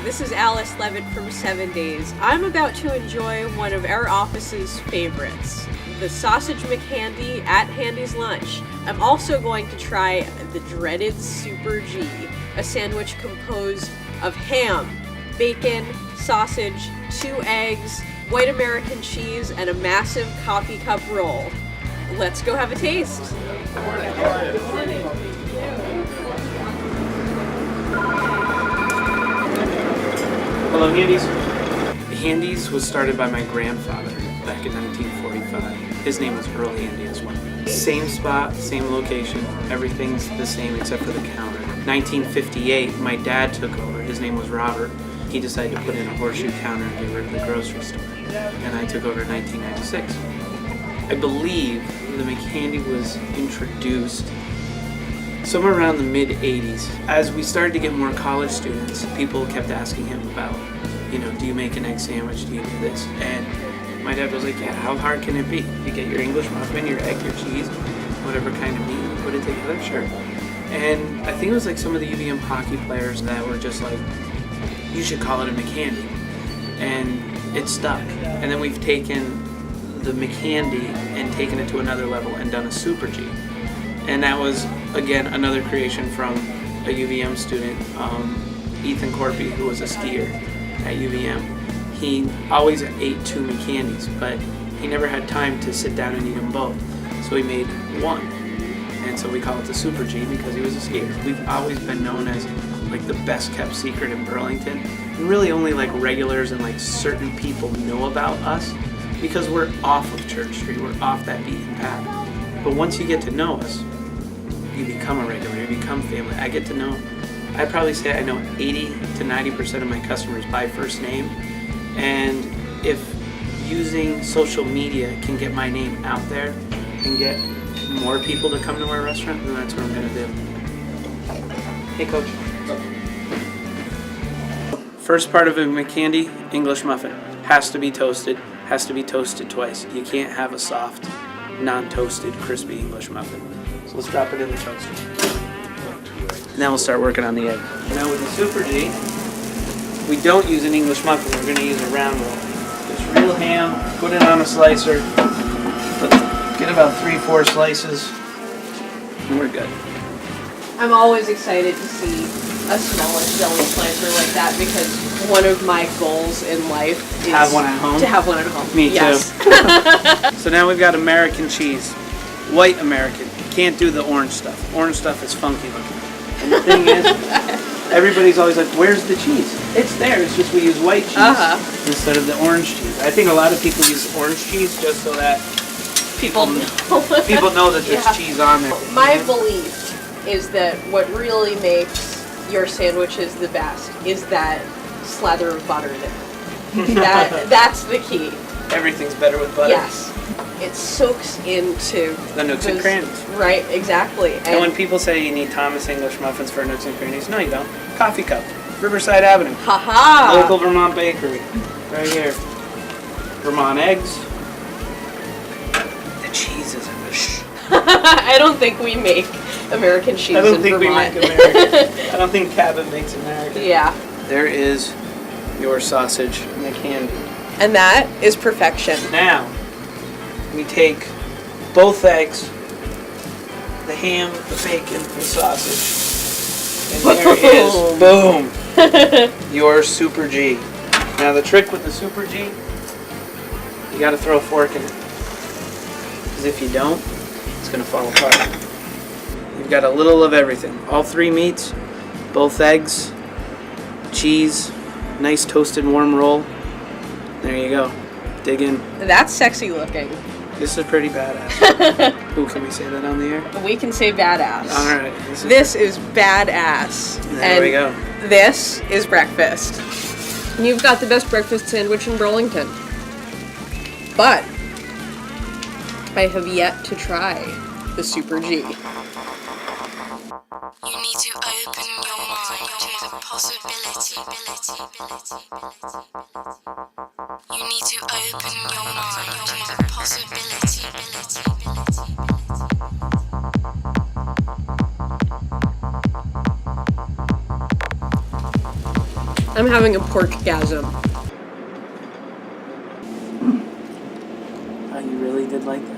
this is Alice Levitt from 7 Days. I'm about to enjoy one of our office's favorites, the Sausage McHandy at Handy's Lunch. I'm also going to try the dreaded Super G, a sandwich composed of ham, bacon, sausage, 2 eggs, white American cheese, and a massive coffee cup roll. Let's go have a taste. Hello, Handy's. Handy's was started by my grandfather back in 1945. His name was Earl Handy as well. Same spot, same location, everything's the same except for the counter. 1958, my dad took over. His name was Robert. He decided to put in a horseshoe counter and get rid of the grocery store. And I took over in 1996. I believe the McHandy was introduced somewhere around the mid-'80s. As we started to get more college students, people kept asking him about, do you make an egg sandwich, do you do this? And my dad was like, yeah, how hard can it be? You get your English muffin, your egg, your cheese, whatever kind of meat, you put it together, sure. And I think it was like some of the UVM hockey players that were just like, you should call it a McHandy. And it stuck. And then we've taken the McHandy and taken it to another level and done a Super G. And that was, again, another creation from a UVM student, Ethan Corpy, who was a skier at UVM. He always ate 2 McHandys, but he never had time to sit down and eat them both. So he made one. And so we call it the Super G because he was a skier. We've always been known as like the best kept secret in Burlington. And really only like regulars and like certain people know about us because we're off of Church Street. We're off that beaten path. But once you get to know us, you become a regular, you become family. I get to know, I'd probably say I know 80 to 90% of my customers by first name. And if using social media can get my name out there and get more people to come to our restaurant, then that's what I'm gonna do. Hey, Coach. First part of a McHandy, English muffin. Has to be toasted twice. You can't have a soft, non-toasted, crispy English muffin. So let's drop it in the toaster. Now we'll start working on the egg. Now with the Super G, we don't use an English muffin, we're going to use a round roll. Just real ham, put it on a slicer, get about 3-4 slices, and we're good. I'm always excited to see a smallish deli slicer like that because one of my goals in life is have one at home? To have one at home. Me yes. too. So now we've got American cheese. White American. Can't do the orange stuff. Orange stuff is funky looking. And the thing is, everybody's always like, where's the cheese? It's there, it's just we use white cheese instead of the orange cheese. I think a lot of people use orange cheese just so that people know that there's cheese on there. My belief is that what really makes your sandwiches the best is that slather of butter there. That's the key. Everything's better with butter. Yes. It soaks into the nooks and crannies. Right, exactly. And when people say you need Thomas English muffins for nooks and crannies, no you don't. Coffee Cup, Riverside Avenue. Haha! Local Vermont bakery. Right here. Vermont eggs. The cheese is in the I don't think we make American cheese in Vermont. I don't think we make American. I don't think Cabot makes American. Yeah. There is your sausage McHandy. And that is perfection. Now, we take both eggs, the ham, the bacon, the sausage, and there is, boom, your Super G. Now the trick with the Super G, you gotta throw a fork in it. Because if you don't, it's gonna fall apart. You've got a little of everything. All 3 meats, both eggs, cheese, nice toasted warm roll. There you go. Dig in. That's sexy looking. This is pretty badass. Ooh, can we say that on the air? We can say badass. Alright. This is badass. There we go. This is breakfast. You've got the best breakfast sandwich in Burlington. But I have yet to try the Super G. You need to open your mind to the possibility. You need to open your mind to the possibility. I'm having a pork-gasm. Oh, you really did like that?